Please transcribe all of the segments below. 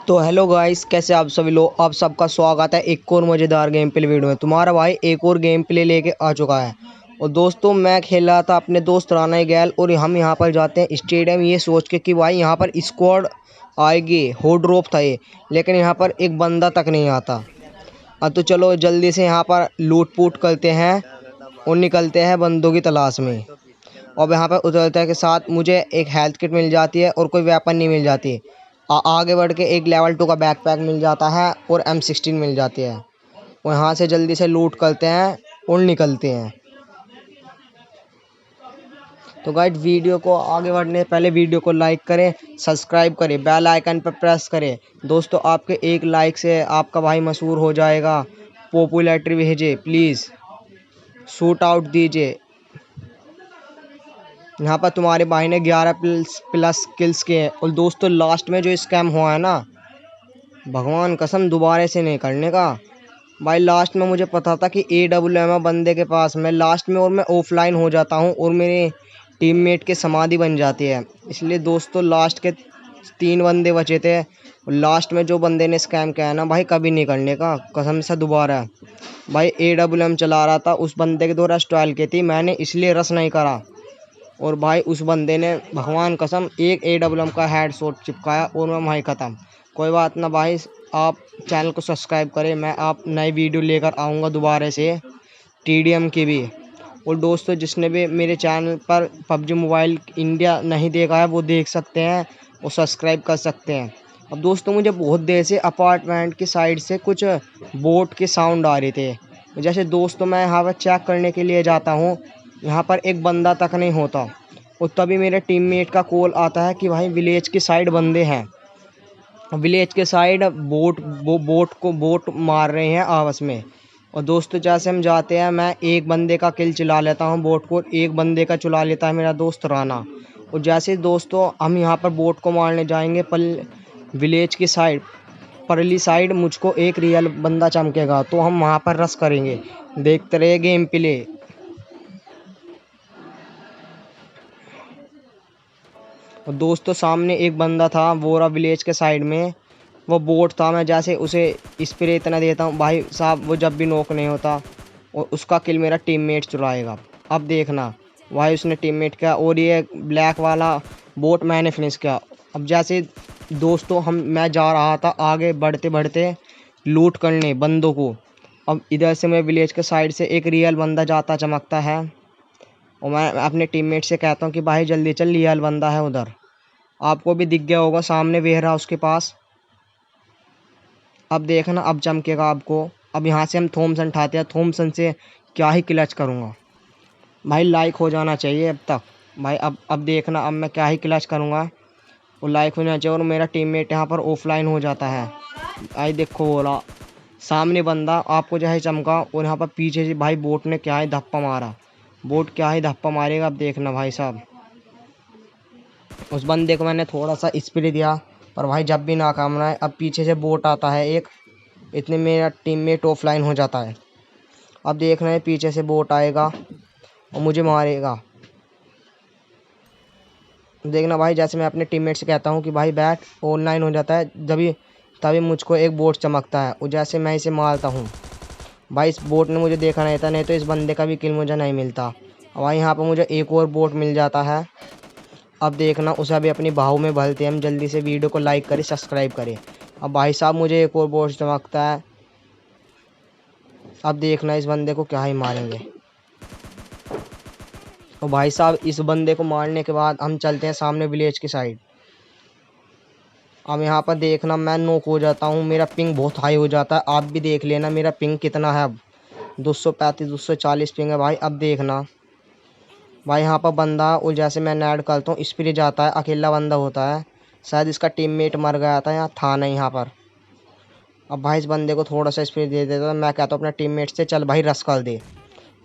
तो hello guys, कैसे आप सभी लोग। आप सबका स्वागत है एक और मज़ेदार गेम प्ले वीडियो में। तुम्हारा भाई एक और गेम प्ले लेके आ चुका है। और दोस्तों, मैं खेल रहा था अपने दोस्त राना गैल और हम यहाँ पर जाते हैं स्टेडियम ये सोच के कि भाई यहाँ पर स्क्वाड आएगी। हो ड्रॉप था ये, लेकिन यहाँ पर एक बंदा तक नहीं आता। अब तो चलो जल्दी से यहाँ पर लूट पूट करते हैं और निकलते हैं बंदों की तलाश में। और यहाँ पर उतरते के साथ मुझे एक हेल्थ किट मिल जाती है और कोई वेपन नहीं मिल जाती। आगे बढ़ के एक लेवल 2 का बैकपैक मिल जाता है और M16 मिल जाती है। और यहाँ से जल्दी से लूट करते हैं और निकलते हैं। तो गाइस, वीडियो को आगे बढ़ने से पहले वीडियो को लाइक करें, सब्सक्राइब करें, बेल आइकन पर प्रेस करें। दोस्तों, आपके एक लाइक से आपका भाई मशहूर हो जाएगा। पॉपुलैरिटी भेजिए प्लीज़, शूट आउट दीजिए। यहाँ पर तुम्हारे भाई ने 11 प्लस किल्स किए हैं। और दोस्तों, लास्ट में जो स्कैम हुआ है ना, भगवान कसम दोबारा से नहीं करने का। भाई लास्ट में मुझे पता था कि AWM बंदे के पास, मैं लास्ट में और मैं ऑफलाइन हो जाता हूँ और मेरे टीममेट के समाधि बन जाती है। इसलिए दोस्तों, लास्ट के 3 बंदे बचे थे और लास्ट में जो बंदे ने स्कैम किया है ना भाई, कभी नहीं करने का कसम से दोबारा। भाई AWM चला रहा था, उस बंदे के द्वारा स्टाइल की थी, मैंने इसलिए रस नहीं करा। और भाई उस बंदे ने भगवान कसम एक AWM का हेडशॉट चिपकाया और मैं वहीं ख़त्म। कोई बात ना भाई, आप चैनल को सब्सक्राइब करें, मैं आप नई वीडियो लेकर आऊँगा दोबारा से TDM की भी। और दोस्तों, जिसने भी मेरे चैनल पर PUBG मोबाइल इंडिया नहीं देखा है वो देख सकते हैं और सब्सक्राइब कर सकते हैं। अब दोस्तों, मुझे बहुत देर से अपार्टमेंट की साइड से कुछ बोट के साउंड आ रहे थे। जैसे दोस्तों, मैं यहाँ पर चेक करने के लिए जाता हूँ, यहाँ पर एक बंदा तक नहीं होता। और तभी मेरे टीममेट का कॉल आता है कि भाई विलेज की साइड बंदे हैं। विलेज के साइड बोट मार रहे हैं आपस में। और दोस्तों, जैसे हम जाते हैं, मैं एक बंदे का किल चला लेता हूँ बोट को, एक बंदे का चुला लेता है मेरा दोस्त राना। और जैसे दोस्तों हम यहाँ पर बोट को मारने जाएंगे विलेज की साइड, परली साइड, मुझको एक रियल बंदा चमकेगा तो हम वहाँ पर रश करेंगे। देखते रहिए गेम प्ले। और दोस्तों, सामने एक बंदा था वोरा विलेज के साइड में, वो बोट था। मैं जैसे उसे स्प्रे इतना देता हूँ भाई साहब, वो जब भी नॉक नहीं होता और उसका किल मेरा टीममेट चुराएगा। अब देखना भाई, उसने टीममेट किया और ये ब्लैक वाला बोट मैंने फिनिश किया। अब जैसे दोस्तों मैं जा रहा था आगे बढ़ते बढ़ते लूट करने बंदों को। अब इधर से मैं विलेज के साइड से एक रियल बंदा जाता चमकता है और मैं अपने टीममेट से कहता हूँ कि भाई जल्दी चल, रियल बंदा है उधर। आपको भी दिख गया होगा सामने वेयर हाउस के पास। अब देखना, अब चमकेगा आपको। अब यहाँ से हम थॉमसन उठाते हैं, थॉमसन से क्या ही क्लच करूँगा भाई, लाइक हो जाना चाहिए अब तक भाई। अब देखना, अब मैं क्या ही क्लच करूँगा और लाइक हो जाना चाहिए। और मेरा टीममेट यहाँ पर ऑफलाइन हो जाता है। आई देखो बोला सामने बंदा आपको जो है चमका और यहाँ पर पीछे से भाई बोट ने क्या ही धप्पा मारा। बोट क्या ही धप्पा मारेगा, अब देखना भाई साहब। उस बंदे को मैंने थोड़ा सा स्प्रे दिया पर भाई जब भी नाकाम रहा है। अब पीछे से बोट आता है एक, इतने मेरा टीममेट ऑफलाइन हो जाता है। अब देख रहे हैं पीछे से बोट आएगा और मुझे मारेगा। देखना भाई, जैसे मैं अपने टीममेट से कहता हूँ कि भाई बैट ऑनलाइन हो जाता है, तभी मुझको एक बोट चमकता है और जैसे मैं इसे मारता हूँ भाई, इस बोट ने मुझे देखा नहीं था, नहीं तो इस बंदे का भी किल मुझे नहीं मिलता। भाई यहाँ पर मुझे एक और बोट मिल जाता है। अब देखना, उसे अभी अपनी बाहों में भरते हैं हम। जल्दी से वीडियो को लाइक करें, सब्सक्राइब करें। अब भाई साहब मुझे एक और बोट चमकता है। अब देखना इस बंदे को क्या ही मारेंगे। और भाई साहब इस बंदे को मारने के बाद हम चलते हैं सामने विलेज की साइड। अब यहाँ पर देखना, मैं नॉक हो जाता हूँ, मेरा पिंग बहुत हाई हो जाता है। आप भी देख लेना मेरा पिंग कितना है। अब 235 240 पिंग है भाई। अब देखना भाई, यहाँ पर बंदा और जैसे मैं नेड करता हूँ स्प्रे जाता है, अकेला बंदा होता है। शायद इसका टीममेट मर गया था या था नहीं यहाँ पर। अब भाई इस बंदे को थोड़ा सा स्प्रे दे देता, मैं कहता हूँ अपने टीममेट से चल भाई रस कर दे।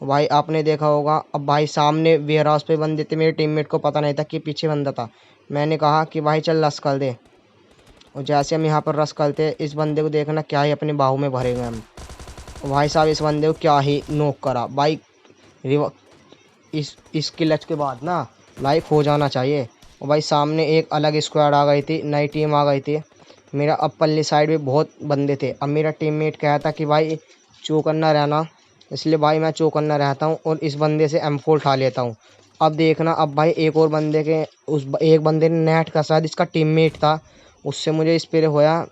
भाई आपने देखा होगा, अब भाई सामने वेयर हाउस पे बंदे थे, मेरे टीममेट को पता नहीं था कि पीछे बंदा था। मैंने कहा कि भाई चल रस कर दे। और जैसे हम यहाँ पर रस करते, इस बंदे को देखना क्या ही अपने बाहू में भरेंगे हम। भाई साहब इस बंदे को क्या ही नॉक करा भाई। इस क्लच के बाद ना लाइक हो जाना चाहिए। और भाई सामने एक अलग स्क्वाड आ गई थी, नई टीम आ गई थी। मेरा अब पल्ली साइड में बहुत बंदे थे। अब मेरा टीममेट कह रहा था कि भाई चौकन्ना रहना, इसलिए भाई मैं चौकन्ना रहता हूँ और इस बंदे से M4 उठा लेता हूँ। अब देखना, अब भाई एक और बंदे के एक बंदे ने नेट का, शायद इसका टीममेट था, उससे मुझे स्प्रे होया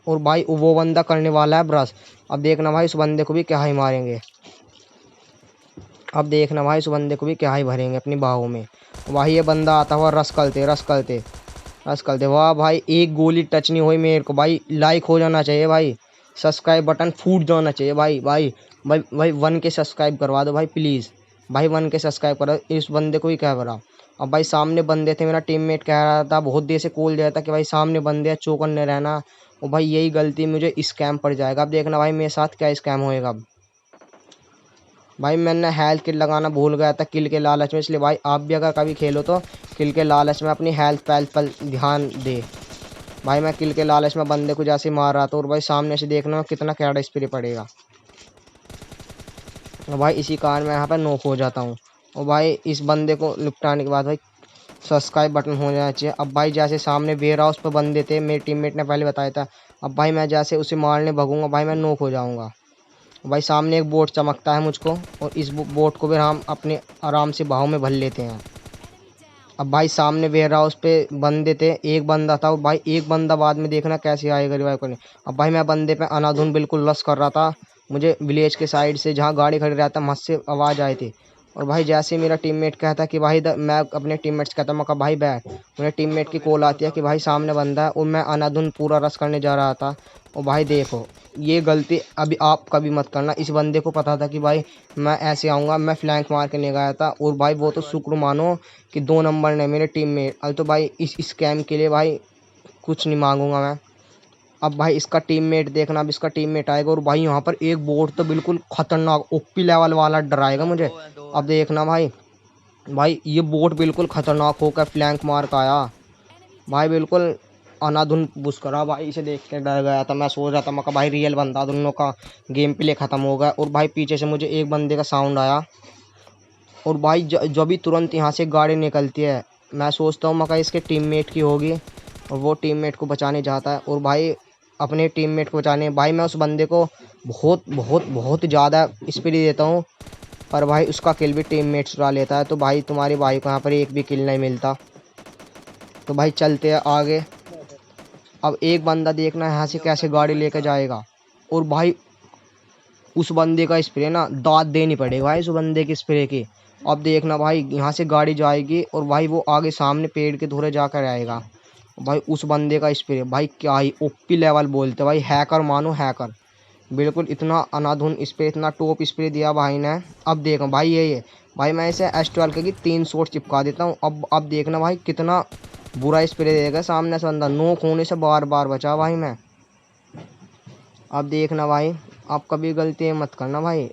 और भाई वो बंदा करने वाला है ब्रश। अब देखना भाई उस बंदे को भी क्या ही मारेंगे। अब देखना भाई उस बंदे को भी क्या ही भरेंगे अपनी बाहों में। भाई ये बंदा आता हुआ रस करते रस करते रस करते। वाह भाई, एक गोली टच नहीं हुई मेरे को। भाई लाइक हो जाना चाहिए भाई, सब्सक्राइब बटन फूट जाना चाहिए भाई। भाई भाई भाई 1K सब्सक्राइब करवा दो भाई प्लीज़। भाई 1K सब्सक्राइब करो, इस बंदे को ही कह रहा। अब भाई सामने बंदे थे, मेरा टीममेट कह रहा था बहुत देर से कॉल दिया था कि भाई सामने बंदे हैं, चौकन्ने रहना। और भाई यही गलती मुझे स्कैम पड़ जाएगा। अब देखना भाई मेरे साथ क्या स्कैम होएगा अब। भाई मैंने हेल्थ किट लगाना भूल गया था किल के लालच में, इसलिए भाई आप भी अगर कभी खेलो तो किल के लालच में अपनी हेल्थ पैल पर ध्यान दे। भाई मैं किल के लालच में बंदे को जैसे मार रहा था और भाई सामने से देखना कितना कैडा स्प्रे पड़ेगा। और भाई इसी कारण मैं यहाँ पर नॉक हो जाता हूँ। और भाई इस बंदे को निपटाने के बाद भाई सब्सक्राइब बटन हो जाना चाहिए। अब भाई जैसे सामने वेयर हाउस पर बंदे थे, मेरे टीममेट ने पहले बताया था। अब भाई मैं जैसे उसे मारने भगूंगा भाई मैं नॉक हो जाऊंगा। भाई सामने एक बोट चमकता है मुझको और इस बोट को भी हम अपने आराम से बाहों में भर लेते हैं। अब भाई सामने वेयर हाउस पे बंदे थे, एक बंदा था भाई, एक बंदा बाद में देखना कैसे आएगा रिवाइव करने। अब भाई मैं बंदे पे अनाधुन बिल्कुल रश कर रहा था। मुझे विलेज के साइड से जहाँ गाड़ी खड़ी रहता मस्त से आवाज़ आई थी। और भाई जैसे ही मेरा टीममेट कहता कि भाई मैं अपने टीममेट से कहता मैं कहा भाई बैठ, मेरे टीममेट की कॉल आती है कि भाई सामने बंदा है और मैं अनाधुन पूरा रश करने जा रहा था। और भाई देखो ये गलती अभी आप कभी मत करना। इस बंदे को पता था कि भाई मैं ऐसे आऊँगा, मैं फ्लैंक मार के नहीं गया था। और भाई वो तो शुक्र मानो कि 2 नंबर ने मेरे टीम में। अब तो भाई इस स्कैम के लिए भाई कुछ नहीं मांगूंगा मैं। अब भाई इसका टीममेट देखना, अब इसका टीममेट आएगा और भाई यहाँ पर एक बोट तो बिल्कुल खतरनाक ओपी लेवल वाला डराएगा मुझे। अब देखना भाई, भाई ये बोट बिल्कुल खतरनाक होकर फ्लैंक मार का आया। भाई बिल्कुल अनाधुन बुस करा। भाई इसे देख के डर गया था, मैं सोच रहा था मैं कहा भाई रियल बंदा, दोनों का गेम प्ले खत्म हो गया। और भाई पीछे से मुझे एक बंदे का साउंड आया और भाई जो भी तुरंत यहाँ से गाड़ी निकलती है, मैं सोचता हूँ मका इसके टीममेट की होगी और वो टीममेट को बचाने जाता है। और भाई अपने टीममेट को बचाने भाई मैं उस बंदे को बहुत बहुत बहुत ज़्यादा स्पीड देता हूँ, पर भाई उसका किल भी टीममेट चुरा लेता है। तो भाई तुम्हारे भाई को यहाँ पर एक भी किल नहीं मिलता। तो भाई चलते हैं आगे। अब एक बंदा देखना यहाँ से कैसे गाड़ी लेकर जाएगा और भाई उस बंदे का स्प्रे ना दांत देनी पड़ेगा भाई उस बंदे के स्प्रे की। अब देखना भाई यहाँ से गाड़ी जाएगी और भाई वो आगे सामने पेड़ के धुरे जाकर आएगा। भाई उस बंदे का स्प्रे भाई क्या ही ओपी लेवल बोलते भाई, हैकर मानो हैकर। बिल्कुल इतना अनाधुन स्प्रे, इतना टॉप स्प्रे दिया भाई ने। अब देखो भाई ये भाई मैं इसे S12 की 3 शॉट चिपका देता हूँ। अब देखना भाई कितना बुरा स्प्रे देगा सामने से बंदा, नोक होने से बार बार बचा भाई मैं। अब देखना भाई, आप कभी गलती मत करना भाई।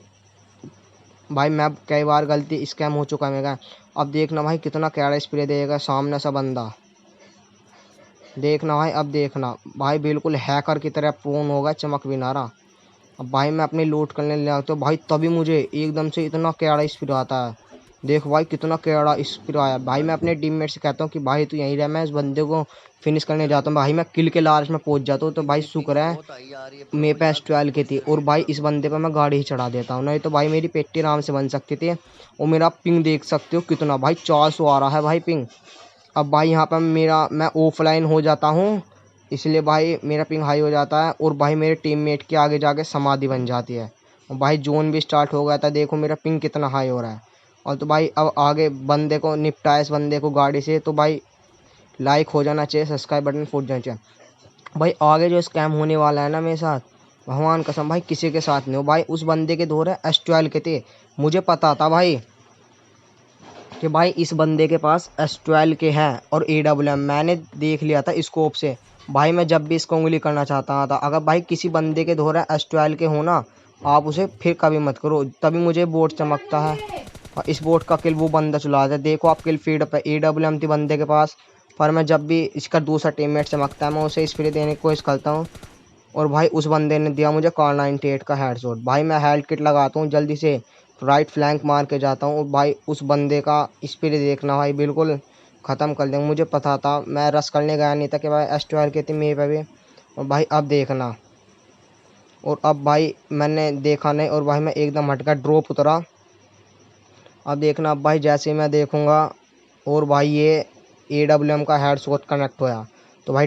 भाई मैं कई बार गलती स्कैम हो चुका है मेरा। अब देखना भाई कितना कैड़ा स्प्रे देगा सामने से बंदा। देखना भाई, अब देखना भाई बिल्कुल हैकर की तरह फोन होगा, चमक भी ना रहा। अब भाई मैं अपनी लूट करने लगा तो भाई तभी मुझे एकदम से इतना कैड़ा स्प्रे आता है। देख भाई कितना कैड़ा स्प्रे आया। भाई मैं अपने टीममेट से कहता हूँ कि भाई तू यहीं रह, मैं इस बंदे को फिनिश करने जाता हूँ। भाई मैं किल के लालच में पहुंच जाता हूँ। तो भाई शुक्र है मेरे पे S12 की थी और भाई इस बंदे पे मैं गाड़ी ही चढ़ा देता हूँ, नहीं तो भाई मेरी पेट्टी आराम से बन सकती थी। और मेरा पिंग देख सकते हो कितना भाई 400 आ रहा है भाई पिंग। अब भाई यहाँ पर मैं ऑफलाइन हो जाता हूँ, इसलिए भाई मेरा पिंग हाई हो जाता है और भाई मेरे टीममेट के आगे जाके समाधि बन जाती है। और भाई जोन भी स्टार्ट हो गया था, देखो मेरा पिंग कितना हाई हो रहा है। और तो भाई अब आगे बंदे को निपटाए, इस बंदे को गाड़ी से। तो भाई लाइक हो जाना चाहिए, सब्सक्राइब बटन फूट जाना चाहिए। भाई आगे जो स्कैम होने वाला है ना मेरे साथ, भगवान कसम भाई किसी के साथ नहीं हो। भाई उस बंदे के दो S12 के थे, मुझे पता था भाई कि भाई इस बंदे के पास S12 के हैं और AWM मैंने देख लिया था स्कोप से। भाई मैं जब भी इसको उंगली करना चाहता था, अगर भाई किसी बंदे के दोहरा S12 के हो ना, आप उसे फिर कभी मत करो, तभी मुझे बोट चमकता है और इस बोट का किल वो बंदा चलाता है। देखो आप किल फीड पे AWM थी बंदे के पास, पर मैं जब भी इसका दूसरा टीममेट चमकता है मैं उसे स्प्रे देने की कोशिश करता हूँ। और भाई उस बंदे ने दिया मुझे कार 98 का हेडशॉट। भाई मैं हेल्थ किट लगाता हूँ जल्दी से, राइट फ्लैंक मार के जाता हूँ। भाई उस बंदे का स्पीड देखना भाई बिल्कुल ख़त्म कर देंगे। मुझे पता था, मैं रश करने गया नहीं था कि भाई S12 के थे मेरे पे भी। और भाई अब देखना, और अब भाई मैंने देखा नहीं, और भाई मैं एकदम हटकर ड्रॉप उतरा। अब देखना, अब भाई जैसे ही मैं देखूंगा, और भाई ये AWM का हेड शॉट कनेक्ट होया। तो भाई